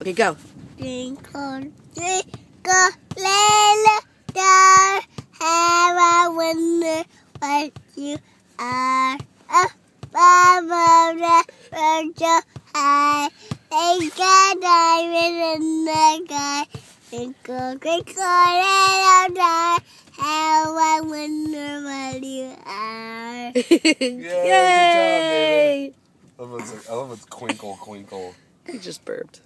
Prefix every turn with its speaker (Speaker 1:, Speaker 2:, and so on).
Speaker 1: Okay, go.
Speaker 2: Twinkle, twinkle, little star, how I wonder what you are. Above the world so high, like a diamond in the sky. Twinkle, twinkle, little star, how I wonder what you are.
Speaker 1: Yay!
Speaker 3: Good job, David. I love it's Quinkle, Quinkle.
Speaker 1: He just burped.